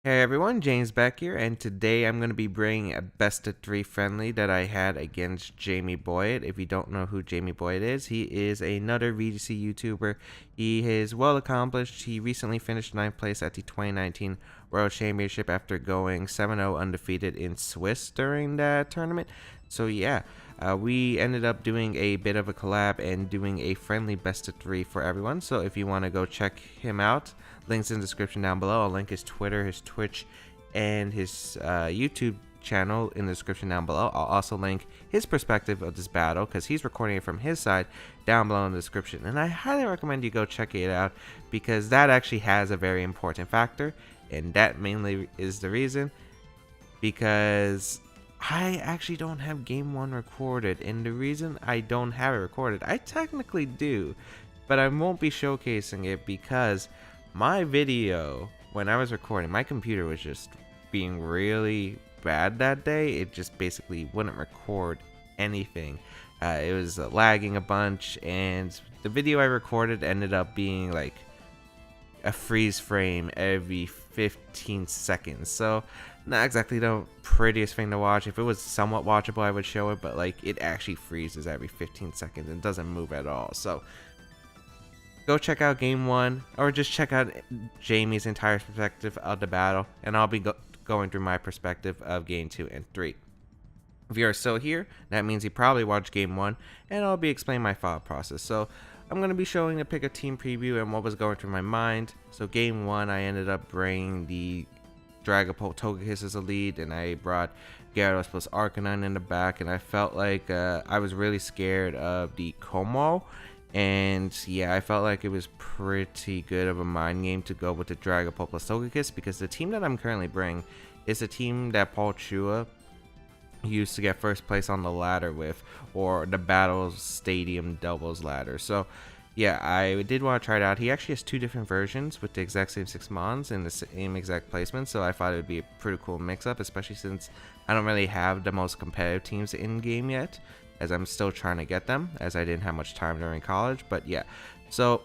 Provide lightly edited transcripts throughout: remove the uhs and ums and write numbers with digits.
Hey everyone, James Baek here, and today I'm going to be bringing a best of 3 friendly that I had against Jamie Boyt. If you don't know who Jamie Boyt is, he is another VGC YouTuber. He is well accomplished. He recently finished 9th place at the 2019 World Championship after going 7-0 undefeated in Swiss during that tournament. So yeah, we ended up doing a bit of a collab and doing a friendly best of 3 for everyone. So if you want to go check him out, links in the description down below. I'll link his Twitter, his Twitch, and his YouTube channel in the description down below. I'll also link his perspective of this battle because he's recording it from his side down below in the description. And I highly recommend you go check it out because that actually has a very important factor, and that mainly is the reason because I actually don't have game 1 recorded, and the reason I don't have it recorded, I technically do, but I won't be showcasing it because my video, when I was recording, my computer was just being really bad that day. It just basically wouldn't record anything. It was lagging a bunch, and the video I recorded ended up being like a freeze frame every 15 seconds. So not exactly the prettiest thing to watch. If it was somewhat watchable, I would show it, but like it actually freezes every 15 seconds and doesn't move at all. So go check out game 1, or just check out Jamie's entire perspective of the battle, and I'll be going through my perspective of game 2 and 3. If you're still here, that means you probably watched game 1, and I'll be explaining my thought process. So I'm going to be showing a pick a team preview and what was going through my mind. So game 1, I ended up bringing the Dragapult Togekiss as a lead, and I brought Gyarados plus Arcanine in the back, and I felt like I was really scared of the Como. And yeah, I felt like it was pretty good of a mind game to go with the Dragapult plus Togekiss because the team that I'm currently bringing is a team that Paul Chua used to get first place on the ladder with, or the Battle Stadium doubles ladder. So yeah, I did want to try it out. He actually has 2 different versions with the exact same 6 mons in the same exact placement, so I thought it would be a pretty cool mix-up, especially since I don't really have the most competitive teams in game yet, as I'm still trying to get them, as I didn't have much time during college. But yeah, so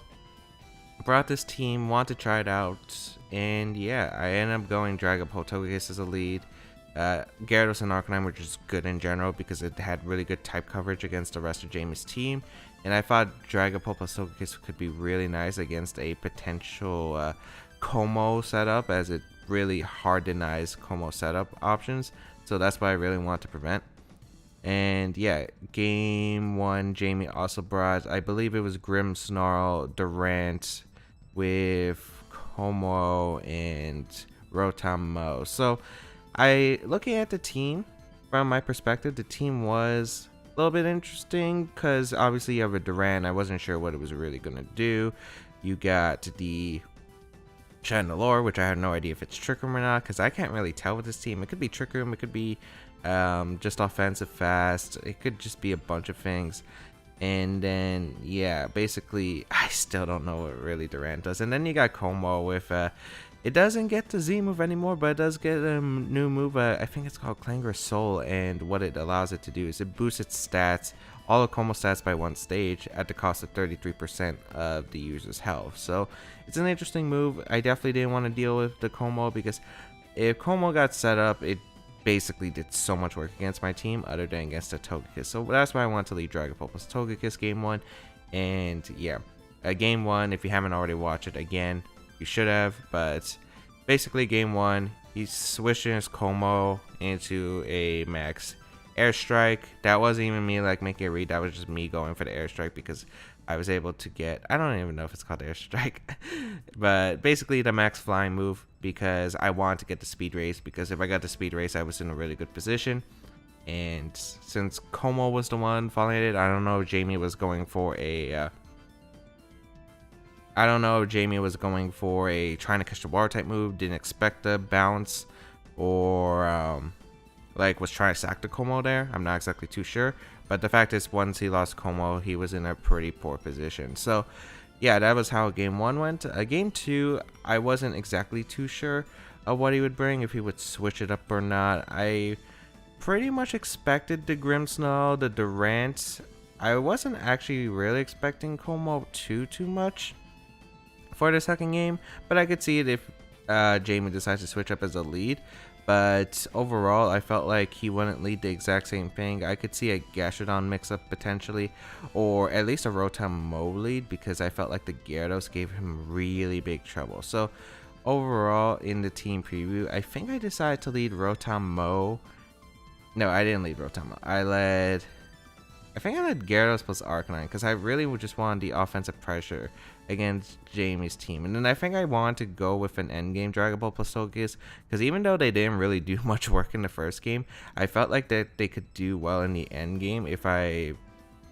brought this team, want to try it out, and yeah, I ended up going Dragapult Togekiss as a lead. Gyarados and Arcanine were just good in general because it had really good type coverage against the rest of Jamie's team, and I thought Dragapult plus Togekiss could be really nice against a potential Como setup, as it really hard denies Como setup options, so that's what I really want to prevent. And yeah, game 1, Jamie also brought, I believe it was Grimmsnarl, Durant with Como and Rotamo. So looking at the team from my perspective, the team was a little bit interesting because obviously you have a Durant. I wasn't sure what it was really going to do. You got the Chandelure, which I have no idea if it's Trick Room or not, because I can't really tell with this team. It could be Trick Room, it could be just offensive fast, it could just be a bunch of things. And then yeah, basically I still don't know what really Durant does. And then you got Como with it doesn't get the Z move anymore, but it does get a new move. I think it's called Clangorous Soul, and what it allows it to do is it boosts its stats, all the Como stats, by 1 stage at the cost of 33% of the user's health. So it's an interesting move. I definitely didn't want to deal with the Como because if Como got set up, it basically did so much work against my team other than against the Togekiss. So that's why I want to lead Dragapult plus Togekiss game 1. And yeah, game 1, if you haven't already watched it, again, you should have, but basically game 1, he's switching his Como into a max airstrike. That wasn't even me like making a read, that was just me going for the airstrike because I was able to get, I don't even know if it's called airstrike, but basically the max flying move because I wanted to get the speed race, because if I got the speed race I was in a really good position. And since Como was the one following it, I don't know if Jamie was going for a trying to catch the water type move, didn't expect the bounce, or like was trying to sack the Como there. I'm not exactly too sure, but the fact is once he lost Como, he was in a pretty poor position. So yeah, that was how game 1 went. Game 2, I wasn't exactly too sure of what he would bring, if he would switch it up or not. I pretty much expected the Grimmsnarl, the Durant. I wasn't actually really expecting Como too much for the second game, but I could see it if Jamie decides to switch up as a lead. But overall, I felt like he wouldn't lead the exact same thing. I could see a Gashadon mix-up potentially, or at least a Rotom Mo lead, because I felt like the Gyarados gave him really big trouble. So overall, in the team preview, I think I decided to lead Rotom Mo. No, I didn't lead Rotom Mo. I think I led Gyarados plus Arcanine because I really just wanted the offensive pressure against Jamie's team. And then I think I wanted to go with an endgame Dragon Ball plus Togekiss because even though they didn't really do much work in the first game, I felt like that they could do well in the endgame if I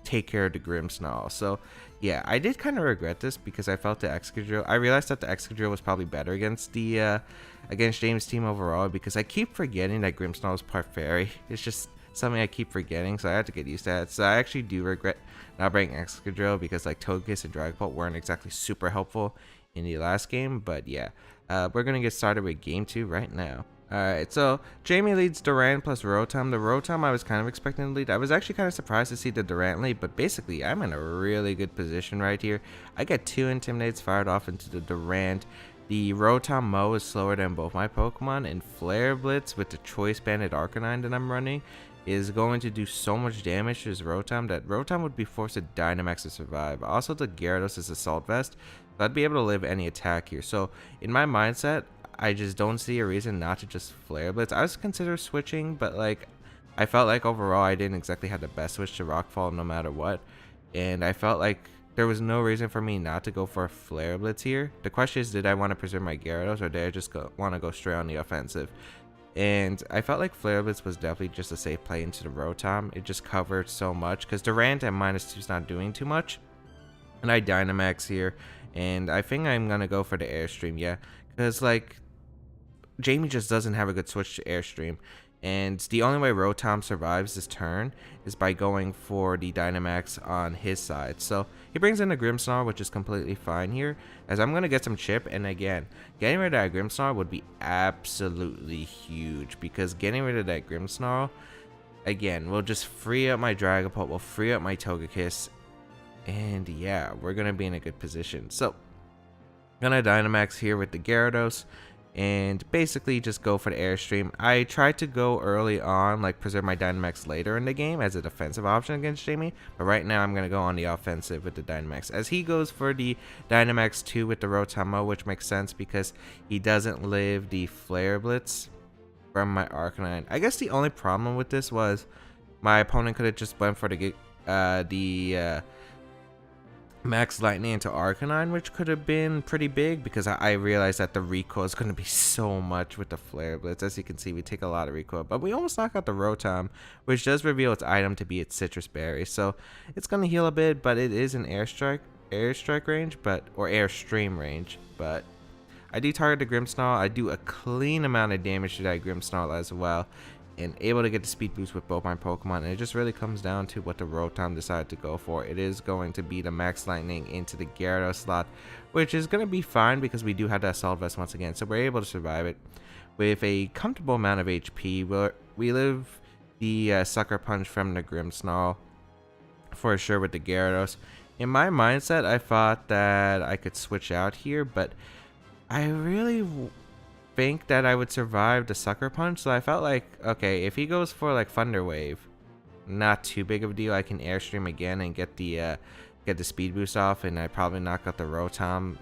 take care of the Grimmsnarl. So yeah, I did kind of regret this because I felt the Excadrill. I realized that the Excadrill was probably better against the against James' team overall because I keep forgetting that Grimmsnarl is part fairy. It's just something I keep forgetting, so I have to get used to that. So I actually do regret not bringing Excadrill because like Togekiss and Dragon Ball weren't exactly super helpful in the last game. But yeah, we're gonna get started with game 2 right now. Alright, so Jamie leads Durant plus Rotom. The Rotom I was kind of expecting to lead. I was actually kind of surprised to see the Durant lead, but basically I'm in a really good position right here. I got 2 Intimidates fired off into the Durant. The Rotom Mo is slower than both my Pokemon, and Flare Blitz with the Choice Banded Arcanine that I'm running is going to do so much damage to his Rotom that Rotom would be forced to Dynamax to survive. Also, the Gyarados is Assault Vest, so I'd be able to live any attack here. So in my mindset, I just don't see a reason not to just Flare Blitz. I was considering switching, but like I felt like overall I didn't exactly have the best switch to Rockfall no matter what, and I felt like there was no reason for me not to go for a Flare Blitz here. The question is, did I want to preserve my Gyarados or did I just want to go straight on the offensive? And I felt like Flare Blitz was definitely just a safe play into the Rotom. It just covered so much because Durant at -2 is not doing too much. And I Dynamax here, and I think I'm going to go for the Airstream, yeah. Because like Jamie just doesn't have a good switch to Airstream. And the only way Rotom survives this turn is by going for the Dynamax on his side. So he brings in a Grimmsnarl, which is completely fine here, as I'm going to get some chip. And again, getting rid of that Grimmsnarl would be absolutely huge, because getting rid of that Grimmsnarl, again, will just free up my Dragapult, will free up my Togekiss. And yeah, we're going to be in a good position. So I'm going to Dynamax here with the Gyarados and basically just go for the Airstream. I tried to go early on, like preserve my Dynamax later in the game as a defensive option against Jamie, but right now I'm going to go on the offensive with the Dynamax, as he goes for the Dynamax 2 with the Rotom Mo, which makes sense because he doesn't live the Flare Blitz from my Arcanine. I guess the only problem with this was my opponent could have just went for the Max Lightning into Arcanine, which could have been pretty big because I realized that the recoil is going to be so much with the Flare Blitz. As you can see, we take a lot of recoil, but we almost knock out the Rotom, which does reveal its item to be its Citrus Berry. So it's going to heal a bit, but it is an airstrike range, or Airstream range. But I do target the Grimmsnarl. I do a clean amount of damage to that Grimmsnarl as well, and able to get the speed boost with both my Pokemon. And it just really comes down to what the Rotom decided to go for. It is going to be the Max Lightning into the Gyarados slot, which is going to be fine because we do have that Assault Vest once again, so we're able to survive it with a comfortable amount of HP. We live the Sucker Punch from the Grimmsnarl for sure with the Gyarados. In my mindset, I thought that I could switch out here, but I really think that I would survive the Sucker Punch, so I felt like, okay, if he goes for like Thunder Wave, not too big of a deal. I can Airstream again and get the speed boost off, and I probably knock out the Rotom,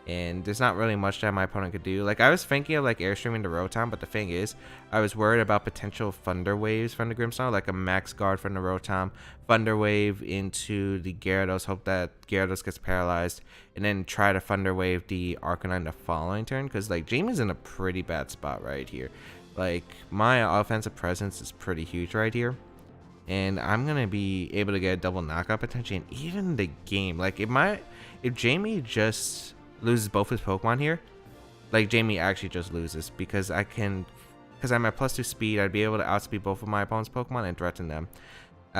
and there's not really much that my opponent could do. Like, I was thinking of like Airstreaming the Rotom, but the thing is, I was worried about potential Thunder Waves from the Grimmsnarl, like a Max Guard from the Rotom, Thunder Wave into the Gyarados, hope that Gyarados gets paralyzed, and then try to Thunder Wave the Arcanine the following turn, because like Jamie's in a pretty bad spot right here. Like, my offensive presence is pretty huge right here, and I'm gonna be able to get a double knockout potentially. And even the game, like if Jamie just loses both his Pokemon here, like Jamie actually just loses, because I'm at +2 speed, I'd be able to outspeed both of my opponent's Pokemon and threaten them.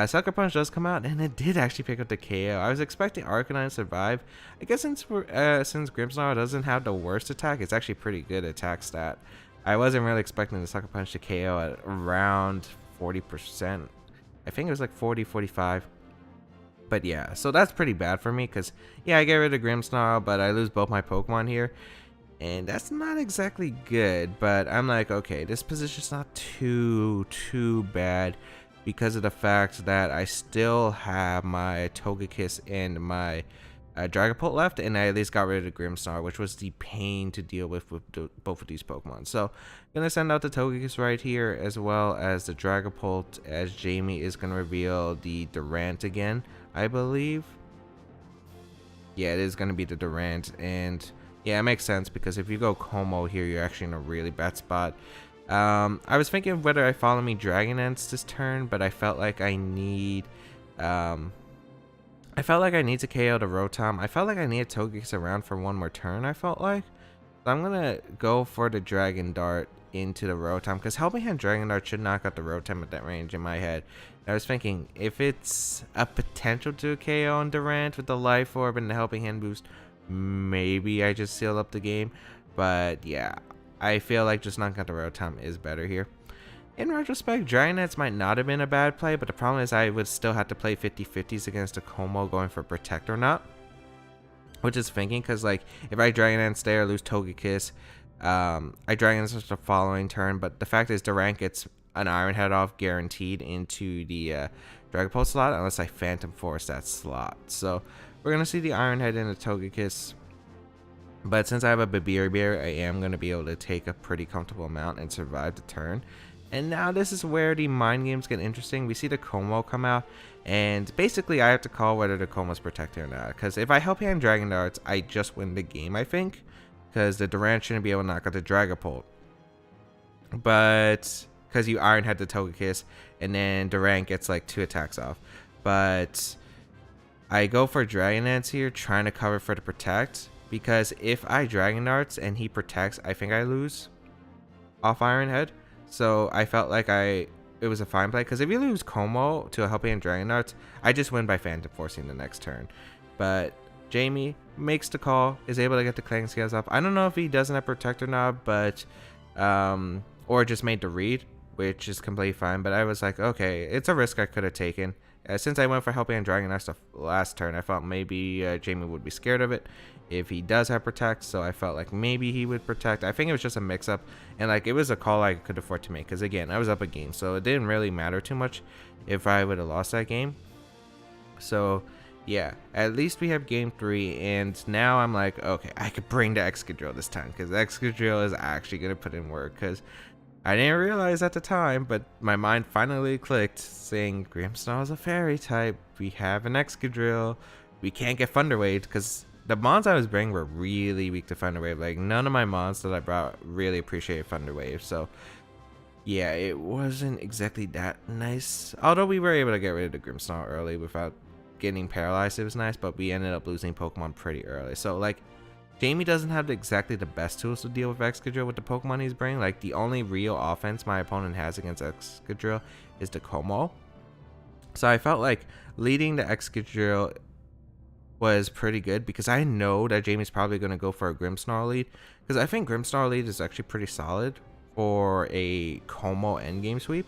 Sucker Punch does come out, and it did actually pick up the KO. I was expecting Arcanine to survive. I guess since Grimmsnarl doesn't have the worst attack, it's actually pretty good attack stat. I wasn't really expecting the Sucker Punch to KO at around 40%. I think it was like 40, 45. But yeah, so that's pretty bad for me because, yeah, I get rid of Grimmsnarl, but I lose both my Pokemon here. and that's not exactly good. But I'm like, okay, this position's not too bad because of the fact that I still have my Togekiss and my Dragapult left, and I at least got rid of the Grimmsnarl, which was the pain to deal with both of these Pokemon. So I'm gonna send out the Togekiss right here, as well as the Dragapult, as Jamie is gonna reveal the Durant again, I believe. Yeah, it is gonna be the Durant, and yeah, it makes sense because if you go Como here, you're actually in a really bad spot. I was thinking of whether I follow me Dragonance this turn, but I felt like I need to KO the Rotom. I felt like I need Togekiss around for one more turn, I felt like. So I'm going to go for the Dragon Dart into the Rotom, because Helping Hand Dragon Dart should knock out the Rotom at that range in my head. And I was thinking, if it's a potential to KO on Durant with the Life Orb and the Helping Hand boost, maybe I just seal up the game. But yeah, I feel like just knocking out the Rotom is better here. In retrospect, Dragonets might not have been a bad play, but the problem is I would still have to play 50-50s against a Como going for Protect or not. Which is thinking, because like, if I Dragonance there, lose Togekiss, I Dragonance the following turn, but the fact is Durant gets an Iron Head off guaranteed into the Dragapult slot, unless I Phantom Force that slot. So, we're going to see the Iron Head in the Togekiss. But since I have a Babiri, I am going to be able to take a pretty comfortable amount and survive the turn. And now this is where the mind games get interesting. We see the Como come out, and basically I have to call whether the Como's protected or not. Because if I Help Hand Dragon Darts, I just win the game, I think. Because the Durant shouldn't be able to knock out the Dragapult. But, because you Iron Head the Togekiss, and then Durant gets like 2 attacks off. But, I go for Dragonance here, trying to cover for the Protect. Because if I Dragon Darts and he protects, I think I lose off Iron Head. So I felt like it was a fine play. Because if you lose Como to a Helping Hand Dragon Darts, I just win by Phantom Forcing the next turn. But Jamie makes the call, is able to get the Clang Scales up. I don't know if he doesn't have Protect or not, but or just made the read, which is completely fine. But I was like, okay, it's a risk I could have taken. Since I went for Helping Hand Dragon Darts the last turn, I thought maybe Jamie would be scared of it if he does have Protect, so I felt like maybe he would Protect. I think it was just a mix-up, and like it was a call I could afford to make, because again, I was up a game, so it didn't really matter too much if I would have lost that game. So yeah, at least we have game 3, and now I'm like, okay, I could bring the Excadrill this time, because Excadrill is actually going to put in work, because I didn't realize at the time, but my mind finally clicked, saying Grimmsnarl is a Fairy type, we have an Excadrill, we can't get Thunder Wave, because the mons I was bringing were really weak to Thunder Wave. Like, none of my mons that I brought really appreciated Thunder Wave. So, yeah, it wasn't exactly that nice. Although we were able to get rid of the Grimmsnarl early without getting paralyzed, it was nice. But we ended up losing Pokemon pretty early. So, like, Jamie doesn't have exactly the best tools to deal with Excadrill with the Pokemon he's bringing. Like, the only real offense my opponent has against Excadrill is the Como. So, I felt like leading the Excadrill was pretty good, because I know that Jamie's probably going to go for a Grimmsnarl lead, because I think Grimmsnarl lead is actually pretty solid for a Como endgame sweep,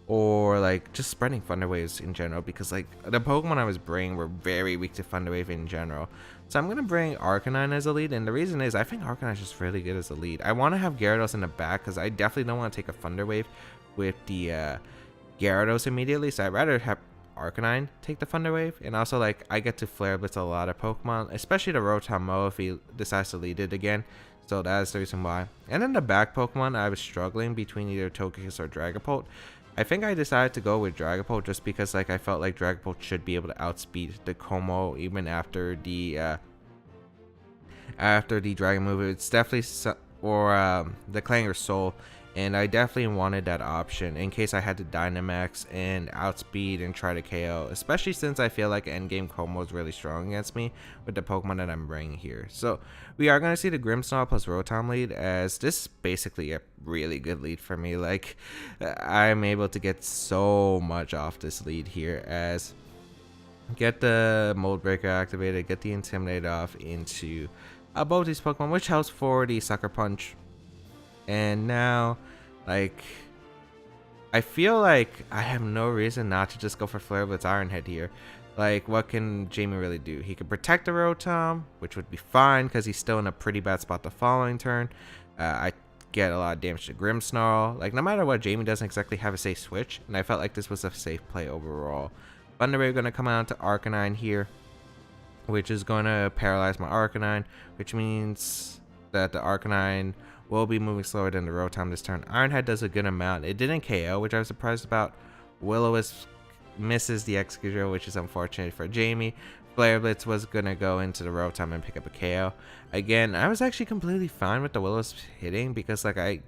or like just spreading Thunder Waves in general, because like the Pokemon I was bringing were very weak to Thunder Wave in general. So I'm going to bring Arcanine as a lead, and the reason is I think Arcanine is just really good as a lead. I want to have Gyarados in the back, because I definitely don't want to take a Thunder Wave with the Gyarados immediately, so I'd rather have Arcanine take the Thunder Wave. And also, like, I get to Flare Blitz a lot of Pokemon, especially the Rotom if he decides to lead it again. So that's the reason why. And then the back Pokemon, I was struggling between either Togekiss or Dragapult. I think I decided to go with Dragapult just because, like, I felt like Dragapult should be able to outspeed the Como even after the Dragon move. It's definitely the Clanger Soul. And I definitely wanted that option in case I had to Dynamax and outspeed and try to KO, especially since I feel like endgame Como is really strong against me with the Pokemon that I'm bringing here. So we are going to see the Grimmsnarl plus Rotom lead, as this is basically a really good lead for me. Like, I'm able to get so much off this lead here, as get the Mold Breaker activated, get the Intimidate off into both these Pokemon, which helps for the Sucker Punch. And now, like, I feel like I have no reason not to just go for Flare Blitz Iron Head here. Like, what can Jamie really do? He could protect the Rotom, which would be fine because he's still in a pretty bad spot the following turn. I get a lot of damage to Grimmsnarl. Like, no matter what, Jamie doesn't exactly have a safe switch, and I felt like this was a safe play overall. Thunder Wave going to come out to Arcanine here, which is going to paralyze my Arcanine, which means that the Arcanine will be moving slower than the Rotom this turn. Ironhead does a good amount. It didn't KO, which I was surprised about. Will-O-Wisp misses the Excadrill, which is unfortunate for Jamie. Flare Blitz was going to go into the Rotom and pick up a KO. Again, I was actually completely fine with the Will-O-Wisp hitting because like I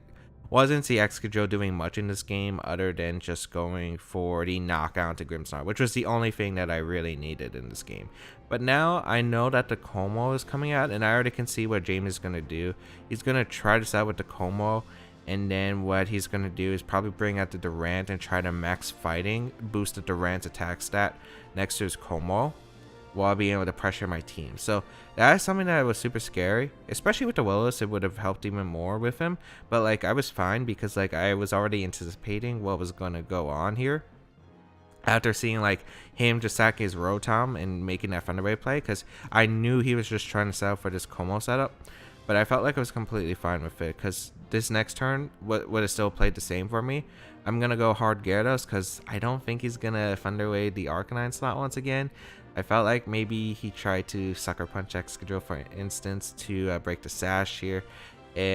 wasn't see Excadrill doing much in this game other than just going for the knockout to Grimmsnarl, which was the only thing that I really needed in this game. But now I know that the Como is coming out, and I already can see what Jamie's going to do. He's going to try this out with the Como, and then what he's going to do is probably bring out the Durant and try to max fighting, boost the Durant's attack stat next to his Como, while being able to pressure my team. So that is something that was super scary, especially with the Willows. It would have helped even more with him, but like I was fine because like I was already anticipating what was going to go on here after seeing like him just sacking his Rotom and making that Thunder Wave play, because I knew he was just trying to set up for this Como setup. But I felt like I was completely fine with it because this next turn would have still played the same for me. I'm going to go hard Gyarados because I don't think he's going to Thunder Wave the Arcanine slot once again. I felt like maybe he tried to Sucker Punch Excadrill, for instance, to break the Sash here,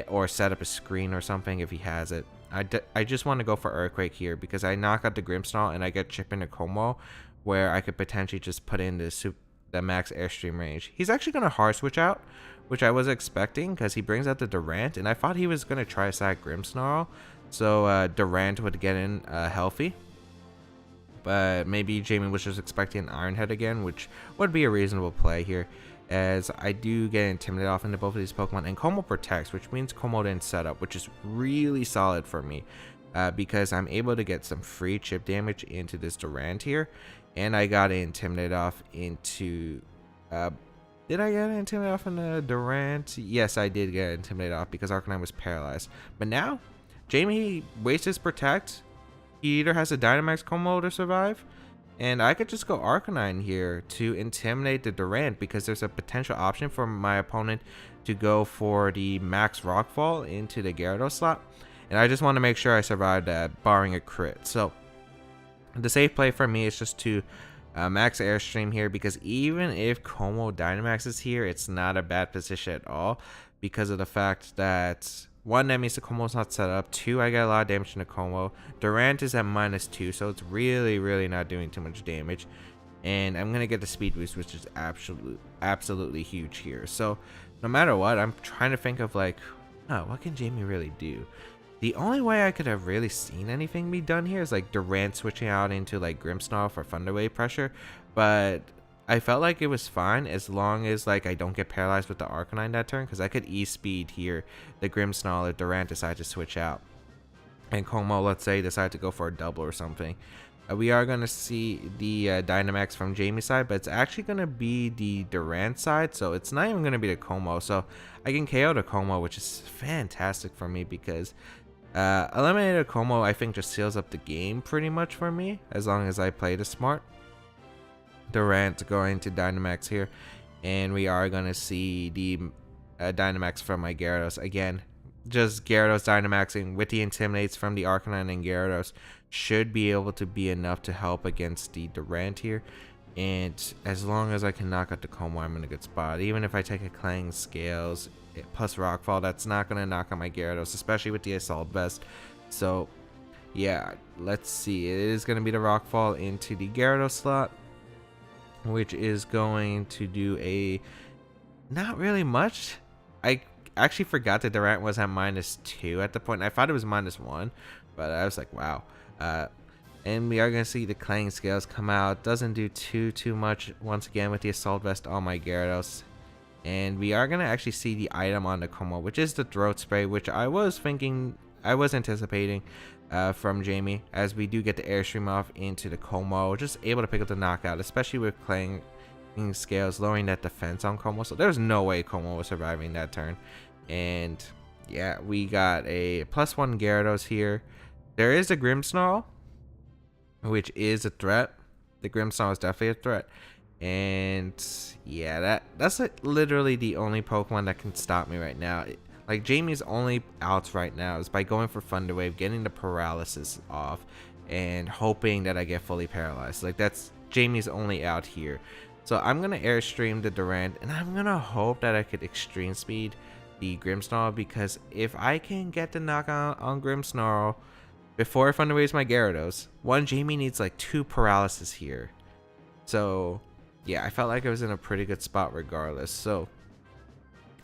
or set up a screen or something if he has it. I just want to go for Earthquake here because I knock out the Grimmsnarl and I get Chip into Como, where I could potentially just put in the max Airstream range. He's actually going to hard switch out, which I was expecting because he brings out the Durant, and I thought he was going to try sack Grimmsnarl, so Durant would get in healthy. But maybe Jamie was just expecting an Ironhead again, which would be a reasonable play here, as I do get intimidated off into both of these Pokemon. And Como protects, which means Como didn't set up, which is really solid for me, because I'm able to get some free chip damage into this Durant here. And I got intimidated off into... did I get intimidated off in the Durant? Yes, I did get intimidated off because Arcanine was paralyzed. But now, Jamie wastes his Protect. He either has a Dynamax Como to survive, and I could just go Arcanine here to intimidate the Durant because there's a potential option for my opponent to go for the Max Rockfall into the Gyarados slot, and I just want to make sure I survive that, barring a crit. So the safe play for me is just to max Airstream here, because even if Como Dynamax is here, it's not a bad position at all because of the fact that... one, that means the Como's not set up. Two, I get a lot of damage in the Como. Durant is at -2, so it's really not doing too much damage. And I'm going to get the speed boost, which is absolutely huge here. So no matter what, I'm trying to think of like, oh, what can Jamie really do? The only way I could have really seen anything be done here is like Durant switching out into like Grimmsnarl for Thunder Wave pressure. But I felt like it was fine as long as like I don't get paralyzed with the Arcanine that turn, because I could E-speed here the Grimmsnarl if Durant decides to switch out. And Como, let's say, decide to go for a double or something. We are going to see the Dynamax from Jamie's side, but it's actually going to be the Durant side, so it's not even going to be the Como. So I can KO the Como, which is fantastic for me because eliminating a Como, I think, just seals up the game pretty much for me, as long as I play this smart. Durant going to Dynamax here, and we are going to see the Dynamax from my Gyarados. Again, just Gyarados Dynamaxing with the Intimidates from the Arcanine and Gyarados should be able to be enough to help against the Durant here. And as long as I can knock out the Como, I'm in a good spot. Even if I take a Clang Scales plus Rockfall, that's not going to knock out my Gyarados, especially with the Assault Vest. So yeah, let's see. It is going to be the Rockfall into the Gyarados slot, which is going to do a not really much. I actually forgot that Durant was at -2 at the point. I thought it was -1, but I was like, wow. And we are going to see the Clang Scales come out. Doesn't do too much once again with the Assault Vest on my Gyarados. And we are going to actually see the item on the Como, which is the Throat Spray, which I was anticipating from Jamie, as we do get the Airstream off into the Como, just able to pick up the knockout, especially with Clang Scales lowering that defense on Como. So there's no way Como was surviving that turn. And yeah, we got a +1 Gyarados here. There is a Grimmsnarl, which is a threat, the Grimmsnarl is definitely a threat. And yeah, that's like literally the only Pokemon that can stop me right now. Like Jamie's only outs right now is by going for Thunder Wave, getting the paralysis off, and hoping that I get fully paralyzed. Like that's Jamie's only out here. So I'm gonna Airstream the Durant, and I'm gonna hope that I could Extreme Speed the Grimmsnarl, because if I can get the knockout on Grimmsnarl before I Thunder Waves my Gyarados, one, Jamie needs like 2 paralysis here. So yeah, I felt like I was in a pretty good spot regardless. So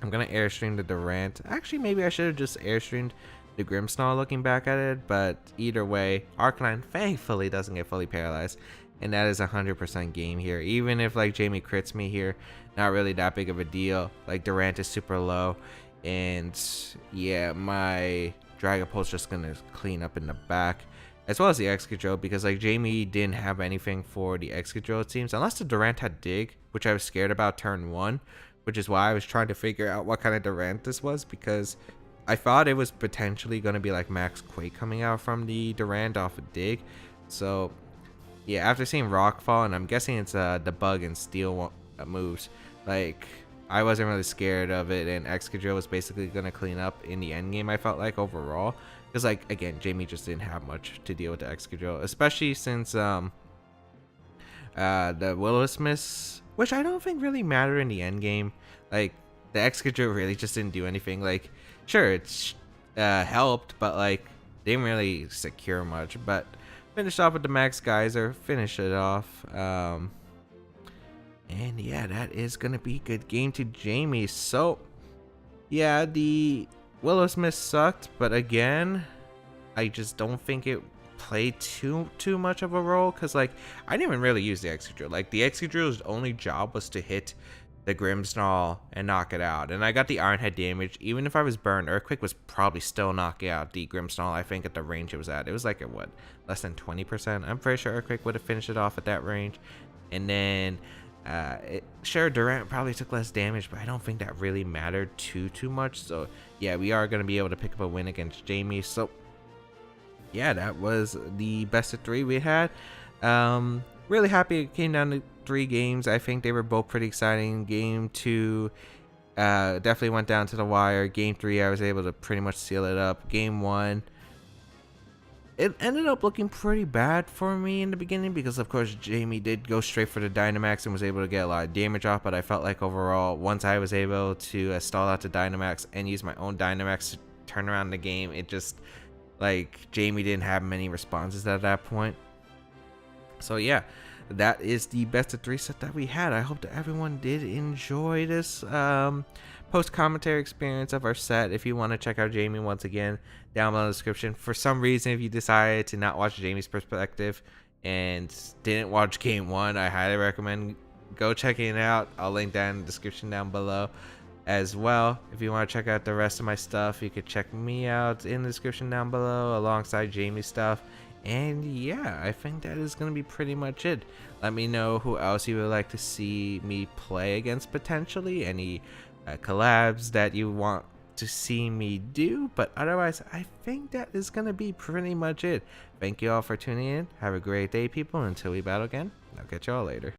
I'm gonna Airstream the Durant. Actually, maybe I should have just Airstreamed the Grimmsnarl looking back at it, but either way, Arcanine thankfully doesn't get fully paralyzed, and that is 100% game here. Even if like Jamie crits me here, not really that big of a deal. Like Durant is super low, and yeah, my Dragapult's just gonna clean up in the back, as well as the Excadrill, because like Jamie didn't have anything for the Excadrill, it seems, unless the Durant had Dig, which I was scared about turn 1, which is why I was trying to figure out what kind of Durant this was, because I thought it was potentially going to be like Max Quake coming out from the Durant off of Dig. So yeah, after seeing Rockfall, and I'm guessing it's the Bug and Steel moves, like I wasn't really scared of it, and Excadrill was basically going to clean up in the end game, I felt like, overall. Because, like, again, Jamie just didn't have much to deal with the Excadrill, especially since the Will-O-Wisp, which I don't think really mattered in the end game. Like, the Excadrill really just didn't do anything. Like, sure, it's helped, but, like, didn't really secure much. But finished off with the Max Geyser, finish it off. And, yeah, that is going to be a good game to Jamie. So, yeah, the Will-O-Wisp sucked, but again, I just don't think it played too much of a role, because like I didn't even really use the Excadrill. Like the Excadrill's only job was to hit the Grimmsnarl and knock it out, and I got the Iron Head damage. Even if I was burned, Earthquake was probably still knocking out the Grimmsnarl. I think at the range it was at, like at what, less than 20%. I'm pretty sure Earthquake would have finished it off at that range. And then sure, Durant probably took less damage, but I don't think that really mattered too much. So yeah, we are going to be able to pick up a win against Jamie. So yeah, that was the best of 3 we had. Really happy it came down to 3 games. I think they were both pretty exciting. Game 2 definitely went down to the wire. Game 3 I was able to pretty much seal it up. Game 1, it ended up looking pretty bad for me in the beginning, because of course Jamie did go straight for the Dynamax and was able to get a lot of damage off, but I felt like overall, once I was able to stall out the Dynamax and use my own Dynamax to turn around the game, it just, like, Jamie didn't have many responses at that point. So yeah, that is the best of 3 set that we had. I hope that everyone did enjoy this post-commentary experience of our set. If you want to check out Jamie once again, down below in the description. For some reason, if you decided to not watch Jamie's perspective and didn't watch game 1, I highly recommend go checking it out. I'll link that in the description down below as well. If you want to check out the rest of my stuff, you could check me out in the description down below alongside Jamie's stuff. And yeah, I think that is going to be pretty much it. Let me know who else you would like to see me play against potentially. Any collabs that you want to see me do. But otherwise, I think that is going to be pretty much it. Thank you all for tuning in. Have a great day, people. Until we battle again, I'll catch y'all later.